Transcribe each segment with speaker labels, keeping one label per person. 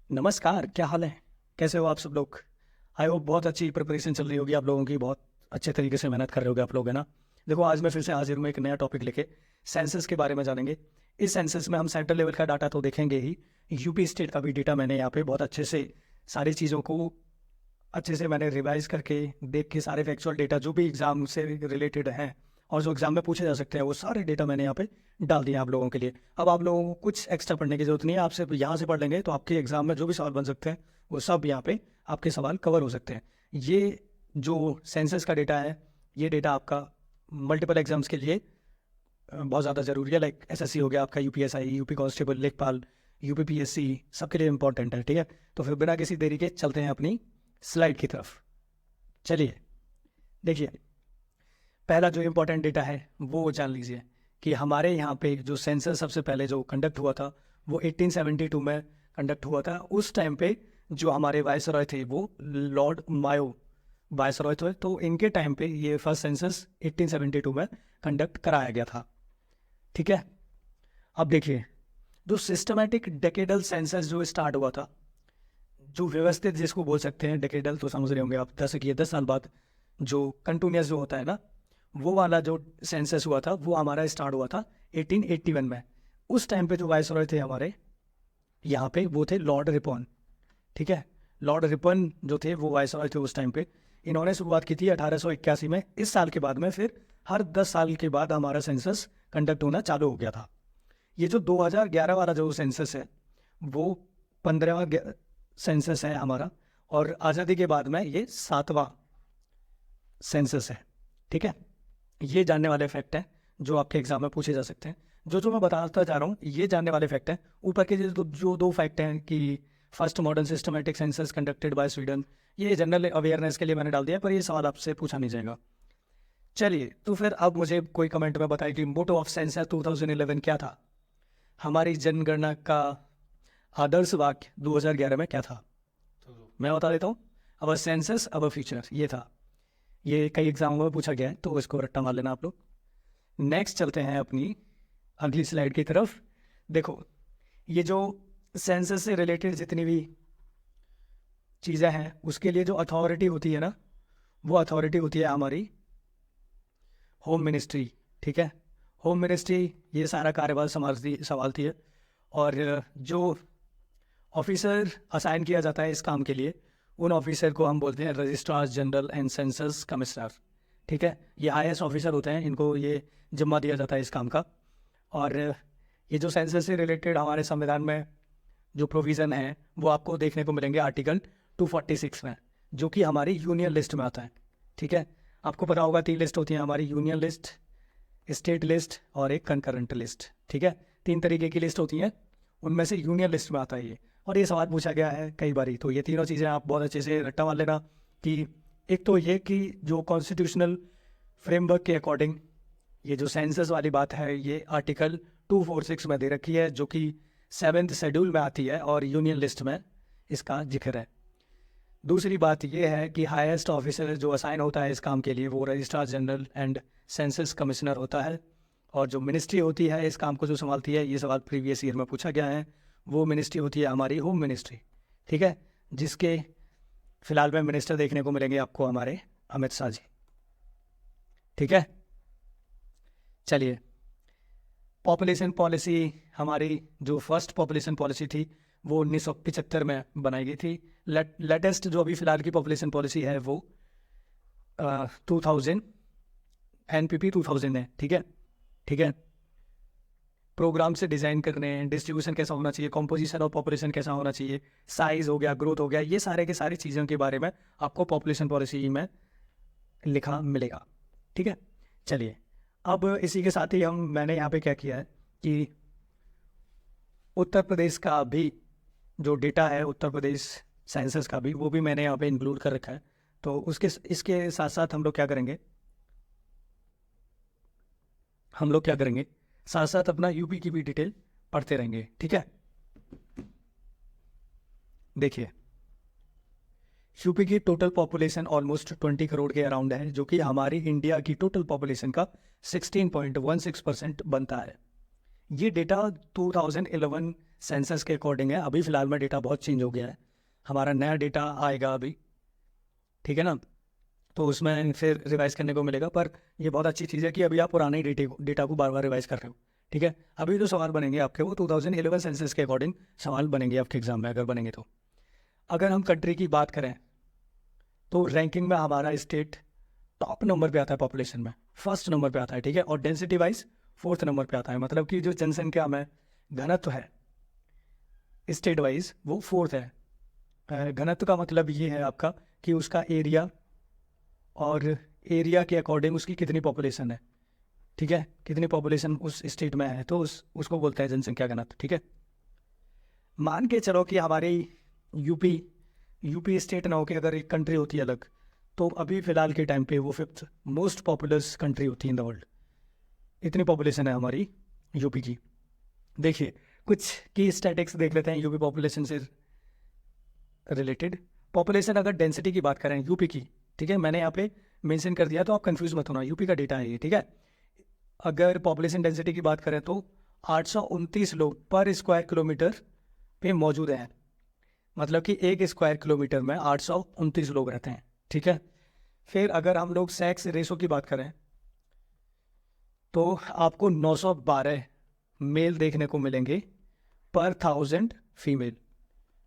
Speaker 1: नमस्कार, क्या हाल है? कैसे हो आप सब लोग? आई होप बहुत अच्छी प्रिपरेशन चल रही होगी आप लोगों की, बहुत अच्छे तरीके से मेहनत कर रहे होगे आप लोग, है ना? देखो, आज मैं फिर से हाजिर हूँ एक नया टॉपिक लेके। सेंसस के बारे में जानेंगे। इस सेंसस में हम सेंट्रल लेवल का डाटा तो देखेंगे ही, यूपी स्टेट का भी डेटा मैंने यहाँ पे बहुत अच्छे से सारी चीज़ों को अच्छे से मैंने रिवाइज करके देख के सारे फैक्चुअल डेटा जो भी एग्जाम से रिलेटेड हैं और जो एग्जाम में पूछे जा सकते हैं वो सारे डेटा मैंने यहाँ पे डाल दिए आप लोगों के लिए। अब आप लोगों को कुछ एक्स्ट्रा पढ़ने की जरूरत नहीं है, आप सिर्फ यहाँ से पढ़ लेंगे तो आपके एग्जाम में जो भी सवाल बन सकते हैं वो सब यहाँ पे आपके सवाल कवर हो सकते हैं। ये जो सेंसस का डेटा है, ये डेटा आपका मल्टीपल एग्जाम्स के लिए बहुत ज़्यादा ज़रूरी है। लाइक एसएससी हो गया आपका, यूपीएसआई, यूपी कांस्टेबल, लेखपाल, यूपी पीएससी, सबके लिए इंपॉर्टेंट है। ठीक है, तो फिर बिना किसी देरी के चलते हैं अपनी स्लाइड की तरफ। चलिए देखिए, पहला जो इम्पोर्टेंट डेटा है वो जान लीजिए कि हमारे यहाँ पे जो सेंसस सबसे पहले जो कंडक्ट हुआ था वो 1872 में कंडक्ट हुआ था। उस टाइम पे जो हमारे वायसरॉय थे वो लॉर्ड मायो वायसरॉय थे, तो इनके टाइम पे ये फर्स्ट सेंसस 1872 में कंडक्ट कराया गया था। ठीक है, अब देखिए, जो सिस्टमैटिक डेकेडल सेंसस जो स्टार्ट हुआ था, जो व्यवस्थित जिसको बोल सकते हैं, डेकेडल तो समझ रहे होंगे आप, 10 साल बाद जो कंटिन्यूस जो होता है ना, वो वाला जो सेंसस हुआ था वो हमारा स्टार्ट हुआ था 1881 में। उस टाइम पे जो वायसरॉय थे हमारे यहाँ पे वो थे लॉर्ड रिपन। ठीक है, लॉर्ड रिपन जो थे वो वायसरॉय थे उस टाइम पे। इन्होंने शुरुआत की थी 1881 में। इस साल के बाद में फिर हर 10 साल के बाद हमारा सेंसस कंडक्ट होना चालू हो गया था। ये जो 2011 वाला जो सेंसस है वो 15वां सेंसस है हमारा, और आज़ादी के बाद में ये 7वां सेंसस है। ठीक है, ये जानने वाले फैक्ट हैं जो आपके एग्जाम में पूछे जा सकते हैं। जो मैं बताता जा रहा हूँ ये जानने वाले फैक्ट हैं। ऊपर के जो दो फैक्ट हैं कि first modern systematic census conducted by Sweden, ये जनरल अवेयरनेस के लिए मैंने डाल दिया, पर ये सवाल आपसे पूछा नहीं जाएगा। चलिए, तो फिर अब मुझे कोई कमेंट में बताए कि मोटो ऑफ सेंसस 2011 क्या था। हमारी जनगणना का आदर्श वाक्य 2011 में क्या था? तो मैं बता देता हूँ, अब सेंसस अब फ्यूचर, ये था। ये कई एग्जामों में पूछा गया है तो इसको रट्टा मार लेना आप लोग। नेक्स्ट चलते हैं अपनी अगली स्लाइड की तरफ। देखो, ये जो सेंसस से रिलेटेड जितनी भी चीज़ें हैं उसके लिए जो अथॉरिटी होती है ना, वो अथॉरिटी होती है हमारी होम मिनिस्ट्री। ठीक है, होम मिनिस्ट्री ये सारा कार्यभार संभालती है, और जो ऑफिसर असाइन किया जाता है इस काम के लिए, उन ऑफिसर को हम बोलते हैं registrar general and census commissioner. ठीक है, ये हाईएस्ट ऑफिसर होते हैं, इनको ये जिम्मा दिया जाता है इस काम का। और ये जो सेंसस से रिलेटेड हमारे संविधान में जो प्रोविज़न है वो आपको देखने को मिलेंगे आर्टिकल 246 में, जो कि हमारी यूनियन लिस्ट में आता है। ठीक है, आपको पता होगा 3 लिस्ट होती हैं हमारी, यूनियन लिस्ट, स्टेट लिस्ट और एक कंकरेंट लिस्ट। ठीक है, 3 तरीके की लिस्ट होती हैं, उनमें से यूनियन लिस्ट में आता है ये। और ये सवाल पूछा गया है कई बारी, तो ये तीनों चीज़ें आप बहुत अच्छे से रट्टा मार लेना कि एक तो ये कि जो कॉन्स्टिट्यूशनल फ्रेमवर्क के अकॉर्डिंग ये जो सेंसस वाली बात है ये आर्टिकल 246 में दे रखी है, जो कि 7th शेड्यूल में आती है और यूनियन लिस्ट में इसका जिक्र है। दूसरी बात ये है कि हाईएस्ट ऑफिसर जो असाइन होता है इस काम के लिए वो registrar general and census commissioner होता है, और जो मिनिस्ट्री होती है इस काम को जो संभालती है, ये सवाल प्रीवियस ईयर में पूछा गया है, वो मिनिस्ट्री होती है हमारी होम मिनिस्ट्री। ठीक है, जिसके फिलहाल में मिनिस्टर देखने को मिलेंगे आपको हमारे अमित शाह जी। ठीक है, चलिए, पॉपुलेशन पॉलिसी हमारी जो फर्स्ट पॉपुलेशन पॉलिसी थी वो 1975 में बनाई गई थी। लेटेस्ट जो अभी फिलहाल की पॉपुलेशन पॉलिसी है वो 2000 NPP 2000 है। ठीक है, ठीक है, प्रोग्राम से डिज़ाइन करने, डिस्ट्रीब्यूशन कैसा होना चाहिए, कॉम्पोजिशन ऑफ पॉपुलेशन कैसा होना चाहिए, साइज़ हो गया, ग्रोथ हो गया, ये सारे के सारी चीज़ों के बारे में आपको पॉपुलेशन पॉलिसी में लिखा मिलेगा। ठीक है, चलिए, अब इसी के साथ ही मैंने यहाँ पे क्या किया है कि उत्तर प्रदेश का भी जो डेटा है, उत्तर प्रदेश सेंसस का भी, वो भी मैंने यहाँ पे इंक्लूड कर रखा है। तो उसके इसके साथ साथ हम लोग क्या करेंगे, साथ साथ अपना यूपी की भी डिटेल पढ़ते रहेंगे। ठीक है, देखिए, यूपी की टोटल पॉपुलेशन ऑलमोस्ट 20 करोड़ के अराउंड है, जो कि हमारी इंडिया की टोटल पॉपुलेशन का 16.16% बनता है। ये डेटा 2011 सेंसस के अकॉर्डिंग है। अभी फ़िलहाल में डेटा बहुत चेंज हो गया है, हमारा नया डेटा आएगा अभी, ठीक है ना, तो उसमें फिर रिवाइज करने को मिलेगा। पर ये बहुत अच्छी चीज़ है कि अभी आप पुराने डेटा को बार बार रिवाइज कर रहे हो, ठीक है। अभी जो सवाल बनेंगे आपके वो 2011 सेंसस के अकॉर्डिंग सवाल बनेंगे आपके एग्जाम में, अगर बनेंगे तो। अगर हम कंट्री की बात करें तो रैंकिंग में हमारा स्टेट टॉप नंबर पे आता है, पॉपुलेशन में फर्स्ट नंबर पे आता है, ठीक है। और डेंसिटी वाइज फोर्थ नंबर पे आता है, मतलब कि जो जनसंख्या में घनत्व है स्टेट वाइज वो फोर्थ है। घनत्व का मतलब ये है आपका कि उसका एरिया और एरिया के अकॉर्डिंग उसकी कितनी पॉपुलेशन है, ठीक है, कितनी पॉपुलेशन उस स्टेट में है, तो उसको बोलते हैं जनसंख्या घनत्व, ठीक है। मान के चलो कि हमारी यूपी स्टेट ना हो के अगर एक कंट्री होती है अलग, तो अभी फ़िलहाल के टाइम पे वो फिफ्थ मोस्ट पॉपुलस कंट्री होती है इन द वर्ल्ड। इतनी पॉपुलेशन है हमारी यूपी की। देखिए कुछ की स्टैटिक्स देख लेते हैं यूपी पॉपुलेशन से रिलेटेड। पॉपुलेशन अगर डेंसिटी की बात करें यूपी की, ठीक है, मैंने यहाँ पे मेंशन कर दिया तो आप कंफ्यूज मत होना, यूपी का डेटा है ये, ठीक है। अगर पॉपुलेशन डेंसिटी की बात करें तो 829 लोग पर स्क्वायर किलोमीटर पे मौजूद हैं, मतलब कि एक स्क्वायर किलोमीटर में 829 लोग रहते हैं, ठीक है। फिर अगर हम लोग सेक्स रेशो की बात करें तो आपको 912 मेल देखने को मिलेंगे पर 1000 फीमेल।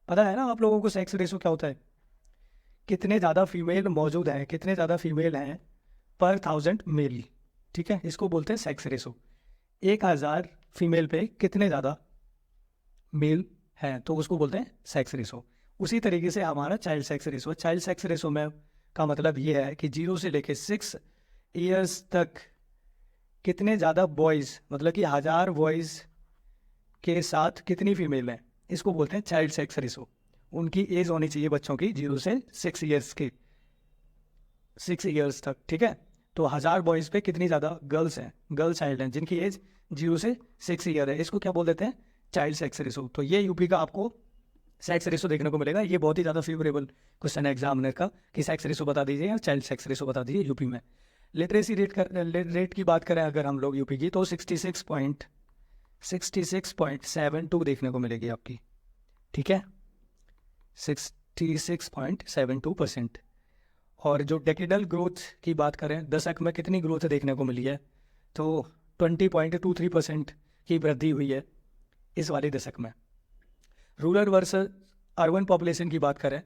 Speaker 1: पता है ना आप लोगों को सेक्स रेशो क्या होता है, कितने ज़्यादा फीमेल मौजूद हैं, कितने ज़्यादा फीमेल हैं पर 1000 मेल, ठीक है, इसको बोलते हैं सेक्स रेशो। 1000 फीमेल पे कितने ज़्यादा मेल हैं तो उसको बोलते हैं सेक्स रेशो। उसी तरीके से हमारा child sex ratio, child sex ratio में का मतलब ये है कि 0 से लेके 6 ईयर्स तक कितने ज़्यादा बॉयज़, मतलब कि 1000 बॉयज़ के साथ कितनी फीमेल हैं, इसको बोलते हैं चाइल्ड सेक्स रेशो। उनकी एज होनी चाहिए बच्चों की 0 से 6 ईयर्स के, 6 ईयर्स तक, ठीक है। तो 1000 बॉयज़ पे कितनी ज़्यादा गर्ल्स हैं, गर्ल चाइल्ड हैं जिनकी एज 0 से 6 ईयर है, इसको क्या बोल देते हैं, चाइल्ड सेक्स रेशो। तो ये यूपी का आपको सेक्स रेशो देखने को मिलेगा। ये बहुत ही ज़्यादा फेवरेबल क्वेश्चन है एग्जामिनर का कि सेक्स रेशो बता दीजिए या चाइल्ड सेक्स रेशो बता दीजिए यूपी में। लिटरेसी रेट की बात करें अगर हम लोग यूपी की तो 66.72 देखने को मिलेगी आपकी, ठीक है, 66.72%। और जो डेकेडल ग्रोथ की बात करें, दशक में कितनी ग्रोथ देखने को मिली है, तो 20.23% की वृद्धि हुई है इस वाले दशक में। रूरल वर्सेस अर्बन पॉपुलेशन की बात करें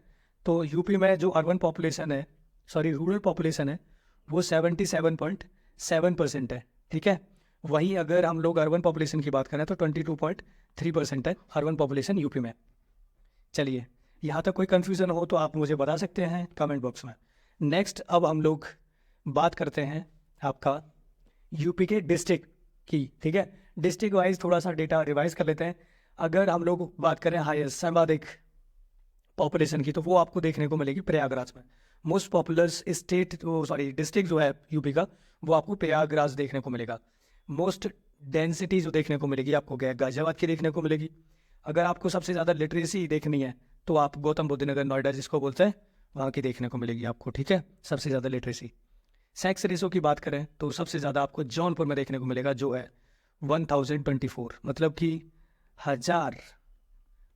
Speaker 1: तो यूपी में जो अर्बन पॉपुलेशन है, रूरल पॉपुलेशन है वो 77.7% है, ठीक है। वहीं अगर हम लोग अर्बन पॉपुलेशन की बात करें तो 22.3% है अर्बन पॉपुलेशन यूपी में। चलिए, यहाँ तक कोई कन्फ्यूज़न हो तो आप मुझे बता सकते हैं कमेंट बॉक्स में। नेक्स्ट अब हम लोग बात करते हैं आपका यूपी के डिस्ट्रिक्ट की, ठीक है। डिस्ट्रिक्ट वाइज थोड़ा सा डेटा रिवाइज कर लेते हैं। अगर हम लोग बात करें हाईएस्ट सर्वाधिक पॉपुलेशन की तो वो आपको देखने को मिलेगी प्रयागराज में। मोस्ट पॉपुलर स्टेट डिस्ट्रिक्ट जो है यूपी का वो आपको प्रयागराज देखने को मिलेगा। मोस्ट डेंसिटी जो देखने को मिलेगी आपको गाजियाबाद की देखने को मिलेगी। अगर आपको सबसे ज़्यादा लिटरेसी देखनी है तो आप गौतम बुद्ध नगर नोएडा जिसको बोलते हैं वहाँ की देखने को मिलेगी आपको, ठीक है, सबसे ज़्यादा लिटरेसी। सेक्स रेशो की बात करें तो सबसे ज़्यादा आपको जौनपुर में देखने को मिलेगा जो है 1024, मतलब कि 1000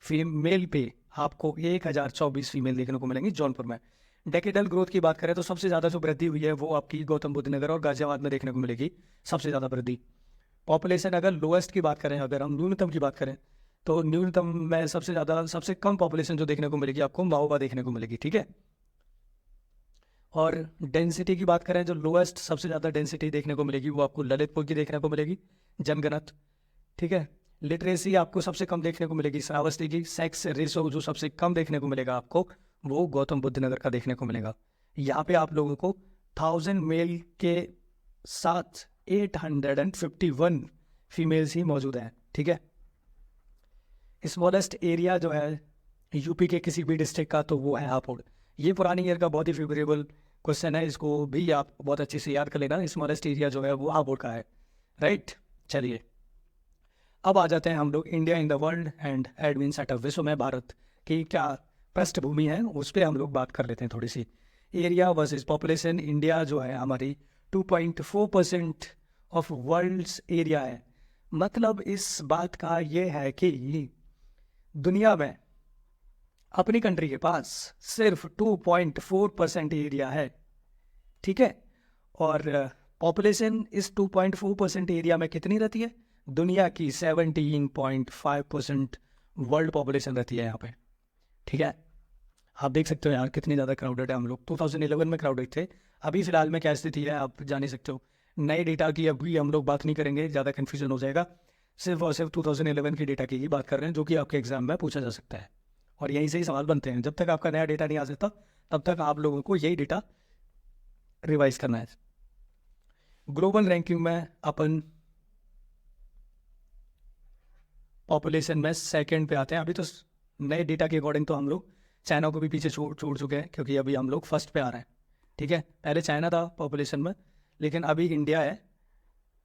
Speaker 1: फीमेल पे आपको 1024 फीमेल देखने को मिलेंगी जौनपुर में। डेकेडल ग्रोथ की बात करें तो सबसे ज़्यादा जो वृद्धि हुई है वो आपकी गौतम बुद्ध नगर और गाजियाबाद में देखने को मिलेगी, सबसे ज़्यादा वृद्धि। पॉपुलेशन अगर लोएस्ट की बात करें, अगर हम न्यूनतम की बात करें तो न्यूनतम में सबसे कम पॉपुलेशन जो देखने को मिलेगी आपको महोबा देखने को मिलेगी, ठीक है। और डेंसिटी की बात करें जो लोएस्ट सबसे ज़्यादा डेंसिटी देखने को मिलेगी वो आपको ललितपुर की देखने को मिलेगी जनगणत, ठीक है। लिटरेसी आपको सबसे कम देखने को मिलेगी श्रावस्ती की। सेक्स रेशो जो सबसे कम देखने को मिलेगा आपको वो गौतम बुद्ध नगर का देखने को मिलेगा। यहाँ पे आप लोगों को 1000 मेल के साथ 851 फीमेल्स ही मौजूद हैं, ठीक है। स्मॉलेस्ट एरिया जो है यूपी के किसी भी डिस्ट्रिक्ट का तो वो है हापुड़। ये पुरानी ईयर का बहुत ही फेवरेबल क्वेश्चन है, इसको भी आप बहुत अच्छे से याद कर लेना। स्मॉलेस्ट एरिया जो है वो हापुड़ का है, राइट। चलिए अब आ जाते हैं हम लोग India in the world and admin setup, विश्व में भारत की क्या पृष्ठभूमि है उस पर हम लोग बात कर लेते हैं थोड़ी सी। एरिया वर्सेस पॉपुलेशन, इंडिया जो है हमारी 2.4% ऑफ वर्ल्ड्स एरिया है, मतलब इस बात का ये है कि दुनिया में अपनी कंट्री के पास सिर्फ 2.4% एरिया है, ठीक है, और पॉपुलेशन इस 2.4% एरिया में कितनी रहती है? दुनिया की 17.5% वर्ल्ड पॉपुलेशन रहती है यहाँ पे, ठीक है। आप देख सकते हो यार कितनी ज़्यादा क्राउडेड है हम लोग। 2011 में क्राउडेड थे, अभी फिलहाल में क्या स्थिति है आप जान ही सकते हो। नए डेटा की अभी हम लोग बात नहीं करेंगे, ज़्यादा कन्फ्यूजन हो जाएगा। सिर्फ और सिर्फ 2011 की डेटा की ही बात कर रहे हैं, जो कि आपके एग्जाम में पूछा जा सकता है और यहीं से ही सवाल बनते हैं। जब तक आपका नया डेटा नहीं आ सकता तब तक आप लोगों को यही डेटा रिवाइज करना है। ग्लोबल रैंकिंग में अपन पॉपुलेशन में सेकंड पे आते हैं। अभी तो नए डेटा के अकॉर्डिंग तो हम लोग चाइना को भी पीछे छोड़ चुके हैं, क्योंकि अभी हम लोग फर्स्ट पे आ रहे हैं, ठीक है। पहले चाइना था पॉपुलेशन में, लेकिन अभी इंडिया है।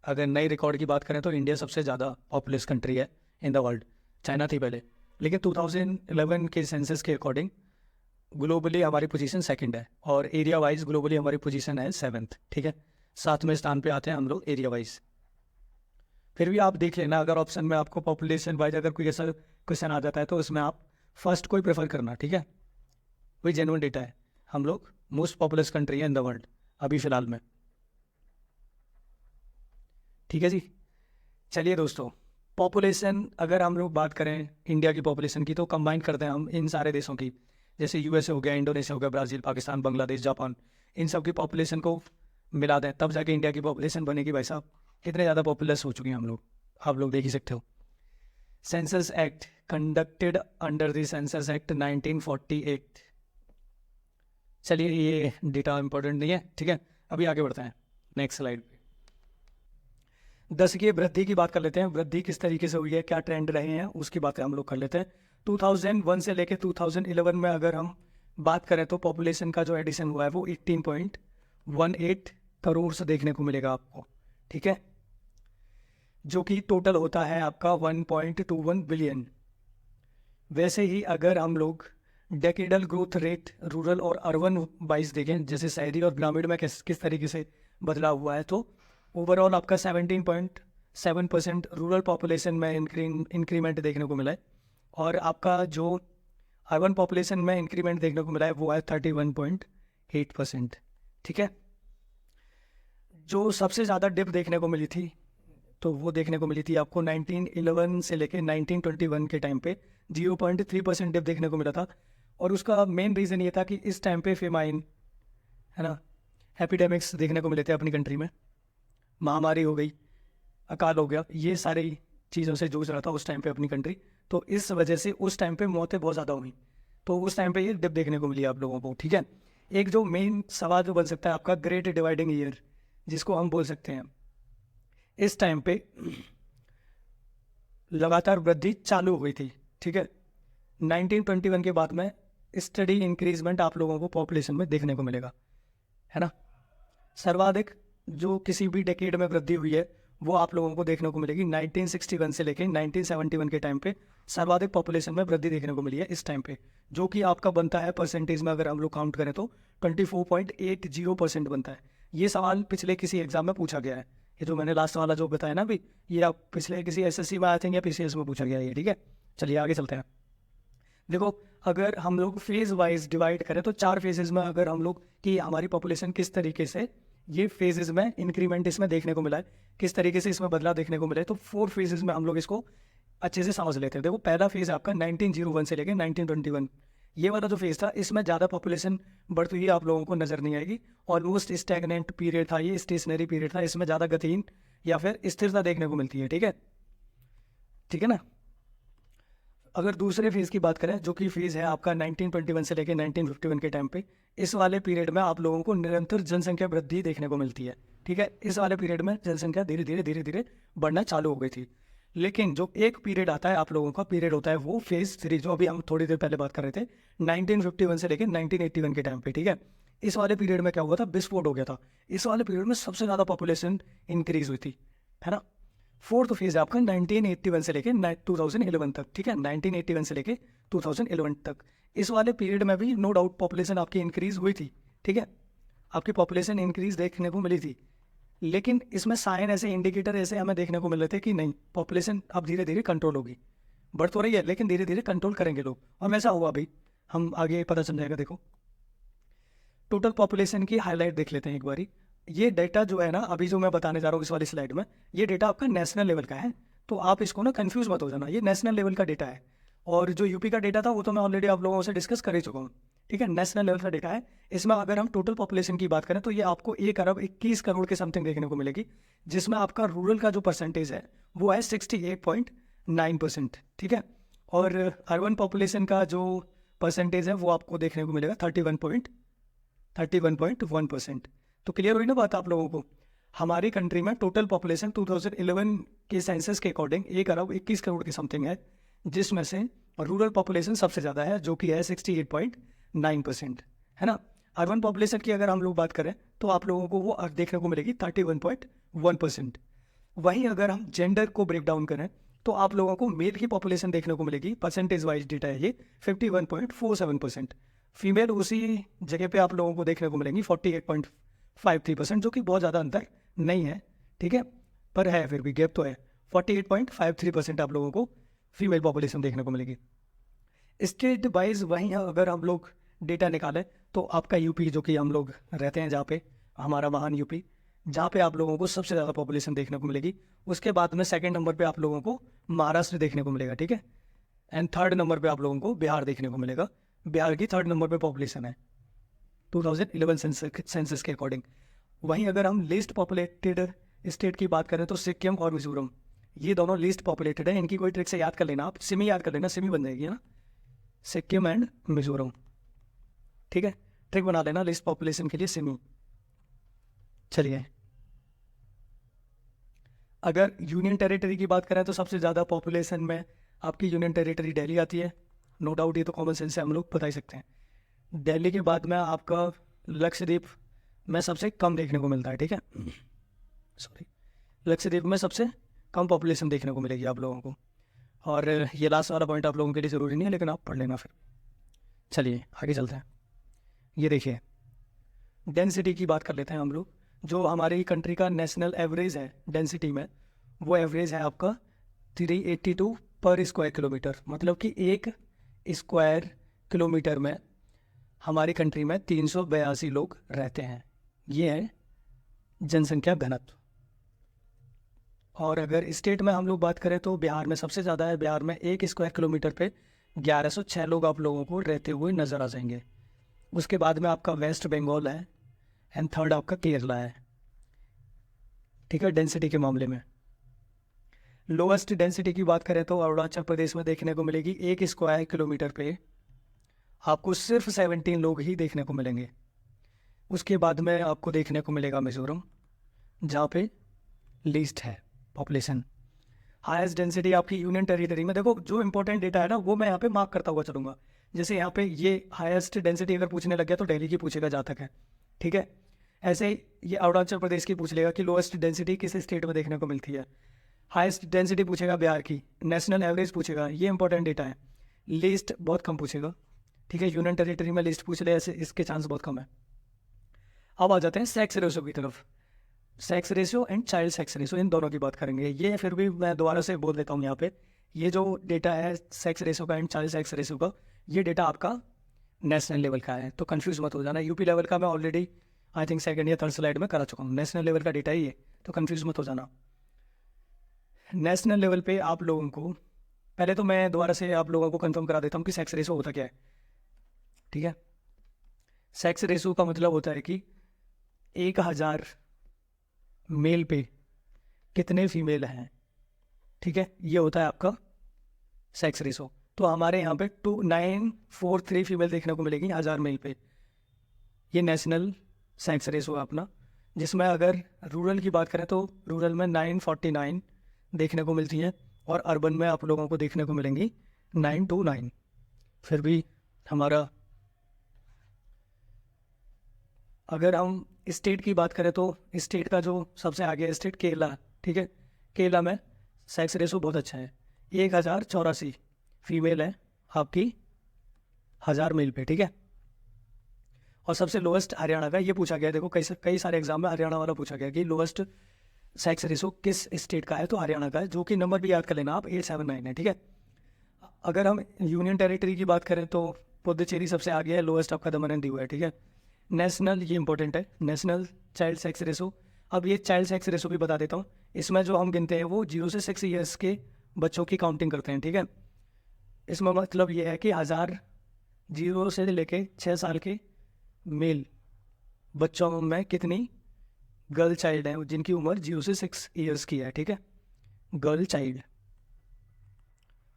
Speaker 1: अगर नई रिकॉर्ड की बात करें तो इंडिया सबसे ज़्यादा पॉपुलस कंट्री है इन द वर्ल्ड। चाइना थी पहले, लेकिन 2011 के सेंसस के अकॉर्डिंग ग्लोबली हमारी पोजीशन सेकंड है और एरिया वाइज ग्लोबली हमारी पोजीशन है 7th, ठीक है। 7वें स्थान पे आते हैं हम लोग एरिया वाइज। फिर भी आप देख लेना, अगर ऑप्शन में आपको पॉपुलेशन वाइज अगर कोई ऐसा क्वेश्चन आ जाता है तो उसमें आप फर्स्ट को ही प्रेफर करना, ठीक है। वही जेन्युइन डेटा है, हम लोग मोस्ट पॉपुलस कंट्री है इन द वर्ल्ड अभी फिलहाल में, ठीक है जी। चलिए दोस्तों, पॉपुलेशन अगर हम लोग बात करें इंडिया की पॉपुलेशन की तो कंबाइन करते हैं हम इन सारे देशों की, जैसे यूएसए हो गया, इंडोनेशिया हो गया, ब्राज़ील, पाकिस्तान, बांग्लादेश, जापान, इन सब की पॉपुलेशन को मिला दें तब जाके इंडिया की पॉपुलेशन बनेगी। भाई साहब कितने ज़्यादा पॉपुलस हो चुके हैं हम लोग, आप लोग देख ही सकते हो। Census act conducted under the census act 1948। चलिए ये डेटा इंपॉर्टेंट नहीं है, ठीक है। अभी आगे बढ़ते हैं नेक्स्ट स्लाइड पे। दशकीय वृद्धि की बात कर लेते हैं। वृद्धि किस तरीके से हुई है, क्या ट्रेंड रहे हैं, उसकी बातें हम लोग कर लेते हैं। 2001 से लेके 2011 में अगर हम बात करें तो पॉपुलेशन का जो एडिशन हुआ है वो 18.18 करोड़ से देखने को मिलेगा आपको, ठीक है, जो कि टोटल होता है आपका 1.21 बिलियन। वैसे ही अगर हम लोग डेकेडल ग्रोथ रेट रूरल और अर्बन वाइज देखें, जैसे शहरी और ग्रामीण में किस तरीके से बदलाव हुआ है, तो ओवरऑल आपका 17.7% रूरल पॉपुलेशन में इंक्रीमेंट देखने को मिला है और आपका जो अर्बन पॉपुलेशन में इंक्रीमेंट देखने को मिला है वो है 31.8%, ठीक है। जो सबसे ज़्यादा डिप देखने को मिली थी तो वो देखने को मिली थी आपको 1911 से लेके 1921 के टाइम पे 0.3% डिप देखने को मिला था। और उसका मेन रीज़न ये था कि इस टाइम पे फेमाइन, है ना, एपिडेमिक्स देखने को मिले थे अपनी कंट्री में, महामारी हो गई, अकाल हो गया, ये सारी चीज़ों से जूझ रहा था उस टाइम पे अपनी कंट्री। तो इस वजह से उस टाइम पे मौतें बहुत ज़्यादा हुई, तो उस टाइम पे ये डिप देखने को मिली आप लोगों को, ठीक है। एक जो मेन सवाल जो बन सकता है आपका ग्रेट डिवाइडिंग ईयर जिसको हम बोल सकते हैं, इस टाइम पे लगातार वृद्धि चालू हुई थी, ठीक है। 1921 के बाद में स्टडी इंक्रीजमेंट आप लोगों को पॉपुलेशन में देखने को मिलेगा, है ना। सर्वाधिक जो किसी भी डेकेड में वृद्धि हुई है वो आप लोगों को देखने को मिलेगी 1961 से लेकर 1971 के टाइम पे सर्वाधिक पॉपुलेशन में वृद्धि देखने को मिली है इस टाइम पे, जो कि आपका बनता है परसेंटेज में अगर हम लोग काउंट करें तो 24.80% बनता है। ये सवाल पिछले किसी एग्जाम में पूछा गया है, ये जो मैंने लास्ट वाला जो बताया ना अभी, ये आप पिछले किसी एसएससी में आए थे या पीसीएस में पूछा गया है, ठीक है। चलिए आगे चलते हैं। देखो, अगर हम लोग फेज वाइज डिवाइड करें तो 4 फेजेज में अगर हम लोग कि हमारी पॉपुलेशन किस तरीके से ये फेजेज में इंक्रीमेंट इसमें देखने को मिला है, किस तरीके से इसमें बदलाव देखने को मिला है, तो 4 फेजेज में हम लोग इसको अच्छे से समझ लेते हैं। देखो, पहला फेज आपका 1901 से लेकर 1921, ये वाला जो फेज था इसमें ज़्यादा पॉपुलेशन बढ़ती हुई आप लोगों को नज़र नहीं आएगी। ऑलमोस्ट स्टैगनेंट पीरियड था, ये स्टेशनरी पीरियड था, इसमें ज़्यादा गतिहीन या फिर स्थिरता देखने को मिलती है, ठीक है, ठीक है ना। अगर दूसरे फेज़ की बात करें जो कि फेज़ है आपका 1921 से लेकर 1951 के टाइम पे, इस वाले पीरियड में आप लोगों को निरंतर जनसंख्या वृद्धि देखने को मिलती है, ठीक है। इस वाले पीरियड में जनसंख्या धीरे धीरे बढ़ना चालू हो गई थी। लेकिन जो एक पीरियड आता है आप लोगों का पीरियड होता है वो फेज़ 3, जो अभी हम थोड़ी देर पहले बात कर रहे थे 1951 से लेकर 1981 के टाइम पे, ठीक है। इस वाले पीरियड में क्या हुआ था, विस्फोट हो गया था। इस वाले पीरियड में सबसे ज़्यादा पॉपुलेशन इंक्रीज हुई थी, है ना। फोर्थ फेज है आपका 1981 से लेके 2011 तक, ठीक है, 1981 से लेके 2011 तक। इस वाले पीरियड में भी नो डाउट पॉपुलेशन आपकी इंक्रीज हुई थी, ठीक है, आपकी पॉपुलेशन इंक्रीज देखने को मिली थी। लेकिन इसमें साइन ऐसे इंडिकेटर ऐसे हमें देखने को मिल रहे थे कि नहीं, पॉपुलेशन अब धीरे धीरे कंट्रोल होगी, बढ़ तो रही है लेकिन धीरे धीरे कंट्रोल करेंगे लोग, और वैसा हुआ भाई, हम आगे पता चल जाएगा। देखो टोटल पॉपुलेशन की हाईलाइट देख लेते हैं एक बारी। ये डेटा जो है ना, अभी जो मैं बताने जा रहा हूँ इस वाली स्लाइड में, ये डेटा आपका नेशनल लेवल का है, तो आप इसको ना कंफ्यूज मत हो जाना, ये नेशनल लेवल का डेटा है। और जो यूपी का डेटा था वो तो मैं ऑलरेडी आप लोगों से डिस्कस कर ही चुका हूँ, ठीक है, नेशनल लेवल का डेटा है। इसमें अगर हम टोटल पॉपुलेशन की बात करें तो ये आपको 1 अरब 21 करोड़ के समथिंग देखने को मिलेगी, जिसमें आपका रूरल का जो परसेंटेज है वो है 68.9%, ठीक है। और अर्बन पॉपुलेशन का जो परसेंटेज है वो आपको देखने को मिलेगा 31.1%। तो क्लियर हुई ना बात आप लोगों को। हमारी कंट्री में टोटल पॉपुलेशन 2011 के सेंसस के अकॉर्डिंग 1 अरब 21 करोड़ की समथिंग है, जिसमें से रूरल पॉपुलेशन सबसे ज़्यादा है जो कि है 68.9%, है ना। अर्बन पॉपुलेशन की अगर हम लोग बात करें तो आप लोगों को वो देखने को मिलेगी 31.1%। वहीं अगर हम जेंडर को ब्रेक डाउन करें तो आप लोगों को मेल की पॉपुलेशन देखने को मिलेगी, परसेंटेज वाइज डेटा है ये, 51.47%। फीमेल उसी जगह पे आप लोगों को देखने को मिलेंगी 48.53%, जो कि बहुत ज़्यादा अंतर नहीं है, ठीक है, पर है फिर भी गैप तो है। 48.53% आप लोगों को फीमेल पॉपुलेशन देखने को मिलेगी। स्टेट वाइज वहीं अगर हम लोग डेटा निकालें तो आपका यूपी, जो कि हम लोग रहते हैं जहाँ पे, हमारा महान यूपी, जहाँ पे आप लोगों को सबसे ज़्यादा पॉपुलेशन देखने को मिलेगी। उसके बाद में सेकंड नंबर पे आप लोगों को महाराष्ट्र देखने को मिलेगा, ठीक है, एंड थर्ड नंबर पे आप लोगों को बिहार देखने को मिलेगा। बिहार की थर्ड नंबर पे पॉपुलेशन है 2011 सेंसस के अकॉर्डिंग। वहीं अगर हम लीस्ट पॉपुलेटेड स्टेट की बात करें तो सिक्किम और मिजोरम, ये दोनों लीस्ट पॉपुलेटेड है। इनकी कोई ट्रिक से याद कर लेना आप, सिमी याद कर लेना, सिमी बन जाएगी ना, सिक्किम एंड मिजोरम, ठीक है, ट्रिक बना लेना लिस्ट पॉपुलेशन के लिए सिमी। चलिए अगर यूनियन टेरिटरी की बात करें तो सबसे ज़्यादा पॉपुलेशन में आपकी यूनियन टेरिटरी दिल्ली आती है, नो डाउट, ये तो कॉमन सेंस से हम लोग बता ही सकते हैं। दिल्ली के बाद में आपका लक्षद्वीप में सबसे कम देखने को मिलता है, ठीक है, सॉरी, लक्षद्वीप में सबसे कम पॉपुलेशन देखने को मिलेगी आप लोगों को। और ये लास्ट वाला पॉइंट आप लोगों के लिए ज़रूरी नहीं है, लेकिन आप पढ़ लेना फिर। चलिए आगे चलते हैं। ये देखिए डेंसिटी की बात कर लेते हैं हम लोग। जो हमारी कंट्री का नेशनल एवरेज है डेंसिटी में, वो एवरेज है आपका 382 पर स्क्वायर किलोमीटर, मतलब कि 1 स्क्वायर किलोमीटर में हमारी कंट्री में 382 लोग रहते हैं। ये है जनसंख्या घनत्व। और अगर स्टेट में हम लोग बात करें तो बिहार में सबसे ज़्यादा है, बिहार में 1 स्क्वायर किलोमीटर पे 1106 लोग आप लोगों को रहते हुए नज़र आ जाएंगे। उसके बाद में आपका वेस्ट बंगाल है एंड थर्ड आपका केरला है, ठीक है, डेंसिटी के मामले में। लोवेस्ट डेंसिटी की बात करें तो अरुणाचल प्रदेश में देखने को मिलेगी 1 स्क्वायर किलोमीटर पे आपको सिर्फ 17 लोग ही देखने को मिलेंगे। उसके बाद में आपको देखने को मिलेगा मिजोरम, जहाँ पे लीस्ट है पॉपुलेशन। हाईएस्ट डेंसिटी आपकी यूनियन टेरिटरी में, देखो जो इंपॉर्टेंट डेटा है ना वो मैं यहाँ पे मार्क करता हुआ चलूँगा। जैसे यहाँ पे ये हाईएस्ट डेंसिटी अगर पूछने लग गया तो दिल्ली की पूछेगा जहाँ तक है, ठीक है। ऐसे ही ये अरुणाचल प्रदेश की पूछ लेगा कि लोएस्ट डेंसिटी किस स्टेट में देखने को मिलती है। हाईएस्ट डेंसिटी पूछेगा बिहार की, नेशनल एवरेज पूछेगा, ये इंपॉर्टेंट डेटा है। लिस्ट बहुत कम पूछेगा, ठीक है, यूनियन टेरिटरी में लिस्ट पूछ ले ऐसे, इसके चांस बहुत कम है। अब आ जाते हैं सेक्स रेशो की तरफ। Sex ratio and child sex ratio, इन दोनों की बात करेंगे। ये फिर भी मैं दोबारा से बोल देता हूँ यहाँ पे, ये जो डेटा है सेक्स रेशियो का एंड चाइल्ड सेक्स रेशियो का, ये डेटा आपका नेशनल लेवल का है, तो कंफ्यूज मत हो जाना। यूपी लेवल का मैं ऑलरेडी आई थिंक सेकंड या थर्ड स्लाइड में करा चुका हूँ, नेशनल लेवल का डेटा ही है, तो कंफ्यूज मत हो जाना। नेशनल लेवल पे आप लोगों को, पहले तो मैं दोबारा से आप लोगों को कंफर्म करा देता हूँ कि सेक्स रेशियो होता क्या है, ठीक है। सेक्स रेशियो का मतलब होता है कि 1000 मेल पे कितने फीमेल हैं, ठीक है, ये होता है आपका सेक्स रेशो। तो हमारे यहाँ पे 2943 फीमेल देखने को मिलेगी 1000 मेल पे, ये नेशनल सेक्स रेशो है अपना। जिसमें अगर रूरल की बात करें तो रूरल में 949 देखने को मिलती है, और अर्बन में आप लोगों को देखने को मिलेंगी 929। फिर भी हमारा, अगर हम स्टेट की बात करें तो स्टेट का जो सबसे आगे है स्टेट केरला, ठीक है, केरला में सेक्स रेशो बहुत अच्छा है, 1084 फीमेल है आपकी 1000 मेल पे, ठीक है। और सबसे लोएस्ट हरियाणा का ये पूछा गया है। देखो कई सारे एग्जाम में हरियाणा वाला पूछा गया कि लोएस्ट सेक्स रेशो किस स्टेट का है, तो हरियाणा का है, जो कि नंबर भी याद कर लेना आप 879 है, ठीक है। अगर हम यूनियन टेरिटरी की बात करें तो पुडुचेरी सबसे आगे है, लोएस्ट आपका दमन एंड दीव है, ठीक है। नेशनल, ये इंपॉर्टेंट है, नेशनल चाइल्ड सेक्स रेशो। अब ये चाइल्ड सेक्स रेशो भी बता देता हूँ। इसमें जो हम गिनते हैं वो 0 से 6 ईयर्स के बच्चों की काउंटिंग करते हैं, ठीक है। इसमें मतलब ये है कि 1000 0 से लेके 6 साल के मेल बच्चों में कितनी गर्ल चाइल्ड हैं जिनकी उम्र 0 से 6 ईयर्स की है, ठीक है, गर्ल चाइल्ड।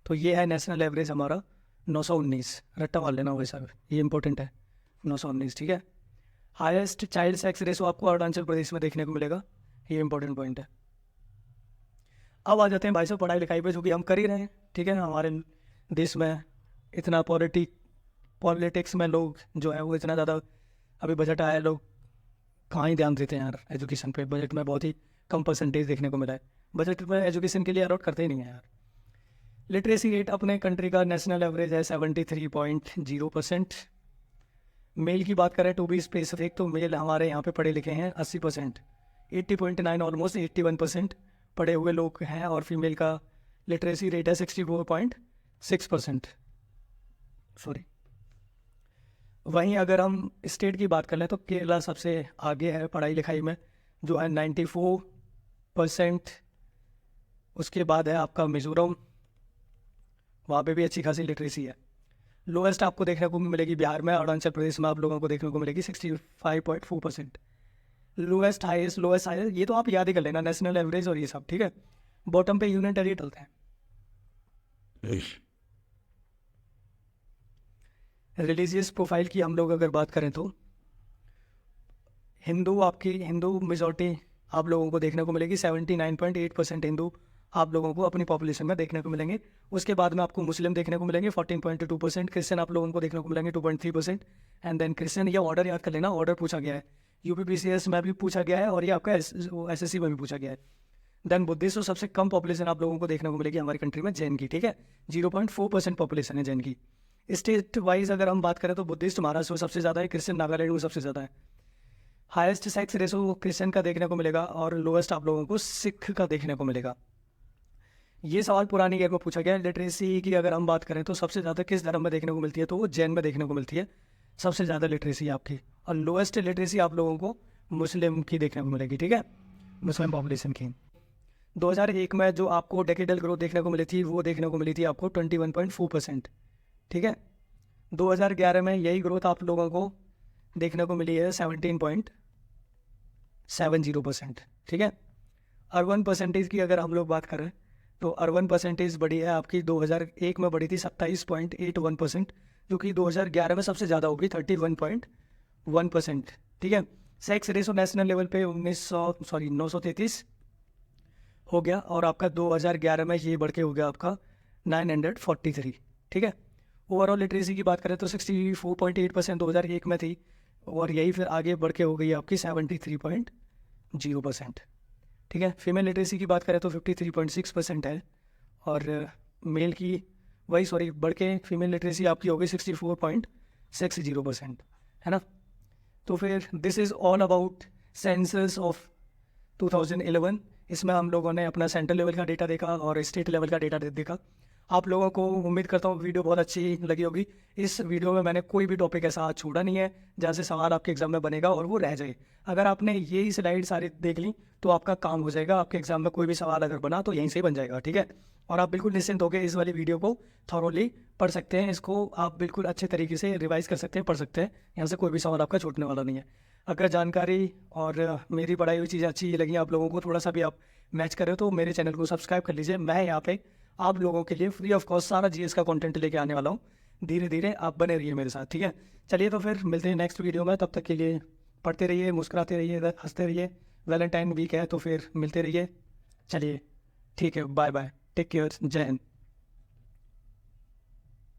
Speaker 1: तो ये है नेशनल एवरेज हमारा 919, रट्टा मार लेना वैसा, ये इंपॉर्टेंट है 919, ठीक है। हाईएस्ट चाइल्ड सेक्स रेशो आपको अरुणाचल प्रदेश में देखने को मिलेगा, ये इंपॉर्टेंट पॉइंट है। अब आ जाते हैं भाई साहब पढ़ाई लिखाई पे, जो कि हम कर ही रहे हैं, ठीक है। हमारे देश में इतना पॉलिटिक्स में लोग जो है वो इतना ज़्यादा, अभी बजट आया, लोग कहाँ ही ध्यान देते हैं यार एजुकेशन पे। बजट में बहुत ही कम परसेंटेज देखने को मिला है, बजट में एजुकेशन के लिए अलॉट करते ही नहीं है यार। लिटरेसी रेट अपने कंट्री का नेशनल एवरेज है 73.0%। मेल की बात करें टू बी स्पेसिफिक, तो मेल हमारे यहाँ पे पढ़े लिखे हैं 80%, 80.9 ऑलमोस्ट 81% पढ़े हुए लोग हैं, और फीमेल का लिटरेसी रेट है 64.6%, सॉरी। वहीं अगर हम स्टेट की बात कर लें तो केरला सबसे आगे है पढ़ाई लिखाई में, जो है 94%। उसके बाद है आपका मिजोरम, वहाँ पे भी अच्छी खासी लिटरेसी है। लोएस्ट आपको देखने को मिलेगी बिहार में, अरुणाचल प्रदेश में आप लोगों को देखने को मिलेगी 65.4%। लोएस्ट हाईएस्ट ये तो आप याद ही कर लेना, नेशनल एवरेज और ये सब, ठीक है। बॉटम पे यूनियन टेरिटरी चलते हैं। रिलीजियस प्रोफाइल की हम लोग अगर बात करें तो हिंदू मेजॉरिटी आप लोगों को देखने को मिलेगी, 79.8% हिंदू आप लोगों को अपनी पॉपुलेशन में देखने को मिलेंगे। उसके बाद में आपको मुस्लिम देखने को मिलेंगे 14.2%, क्रिश्चियन आप लोगों को देखने को मिलेंगे 2.3%। एंड देन क्रिश्चियन, ये ऑर्डर याद कर लेना, ऑर्डर पूछा गया है, यूपीपीसीएस में भी पूछा गया है और ये आपका एसएससी में भी पूछा गया है। देन बुद्धिस्ट, सबसे कम पॉपुलेशन आप लोगों को देखने को मिलेगी हमारी कंट्री में जैन की, ठीक है, 0.4% पॉपुलेशन है जैन की। स्टेट वाइज अगर हम बात करें तो बुद्धिस्ट महाराष्ट्र में सबसे ज़्यादा है, क्रिश्चियन नागालैंड में सबसे ज़्यादा है। हाईएस्ट सेक्स रेशो क्रिश्चियन का देखने को मिलेगा और लोएस्ट आप लोगों को सिख का देखने को मिलेगा। ये सवाल पुरानी ईयर में पूछा गया है। लिटरेसी की अगर हम बात करें तो सबसे ज़्यादा किस धर्म में देखने को मिलती है, तो वो जैन में देखने को मिलती है सबसे ज़्यादा लिटरेसी आपकी, और लोएस्ट लिटरेसी आप लोगों को मुस्लिम की देखने को मिलेगी, ठीक है, मुस्लिम पॉपुलेशन की। 2001 में जो आपको डेकेडल ग्रोथ देखने को मिली थी वो देखने को मिली थी आपको 21.4%, ठीक है। 2011 में यही ग्रोथ आप लोगों को देखने को मिली है 17.70%, ठीक है। अर्बन परसेंटेज की अगर हम लोग बात करें तो अर्बन परसेंटेज बढ़ी है आपकी, 2001 में बढ़ी थी 27.81%, जो कि 2011 में सबसे ज़्यादा होगी 31.1%, ठीक है। सेक्स रेशो नेशनल लेवल पे 933 हो गया, और आपका 2011 में ये बढ़ के हो गया आपका 943, ठीक है। ओवरऑल लिटरेसी की बात करें तो 64.8% 2001 में थी, और यही फिर आगे बढ़ के हो गई आपकी 73.0%, ठीक है। फीमेल लिटरेसी की बात करें तो 53.6% है, और मेल की बढ़ के फीमेल लिटरेसी आपकी हो गई 64.60%, है ना। तो फिर this is all about census of 2011। इसमें हम लोगों ने अपना सेंट्रल लेवल का डेटा देखा और स्टेट लेवल का डेटा देखा। आप लोगों को उम्मीद करता हूँ वीडियो बहुत अच्छी लगी होगी। इस वीडियो में मैंने कोई भी टॉपिक ऐसा छोड़ा नहीं है जहाँ से सवाल आपके एग्जाम में बनेगा और वो रह जाए। अगर आपने यही स्लाइड सारी देख ली तो आपका काम हो जाएगा, आपके एग्जाम में कोई भी सवाल अगर बना तो यहीं से ही बन जाएगा, ठीक है। और आप बिल्कुल निश्चिंत होकर इस वाली वीडियो को थॉरोली पढ़ सकते हैं, इसको आप बिल्कुल अच्छे तरीके से रिवाइज कर सकते हैं, पढ़ सकते हैं, यहाँ से कोई भी सवाल आपका छूटने वाला नहीं है। अगर जानकारी और मेरी पढ़ाई हुई चीज़ें अच्छी लगी आप लोगों को, थोड़ा सा भी आप मैच करें तो मेरे चैनल को सब्सक्राइब कर लीजिए। मैं यहाँ पे आप लोगों के लिए फ्री ऑफ कॉस्ट सारा जीएस का कंटेंट लेके आने वाला हूँ। धीरे धीरे आप बने रहिए मेरे साथ, ठीक है। चलिए तो फिर मिलते हैं नेक्स्ट वीडियो में, तब तक के लिए पढ़ते रहिए, मुस्कुराते रहिए, हंसते रहिए। वैलेंटाइन वीक है तो फिर मिलते रहिए। चलिए ठीक है, बाय बाय, टेक केयर, जय हिंद।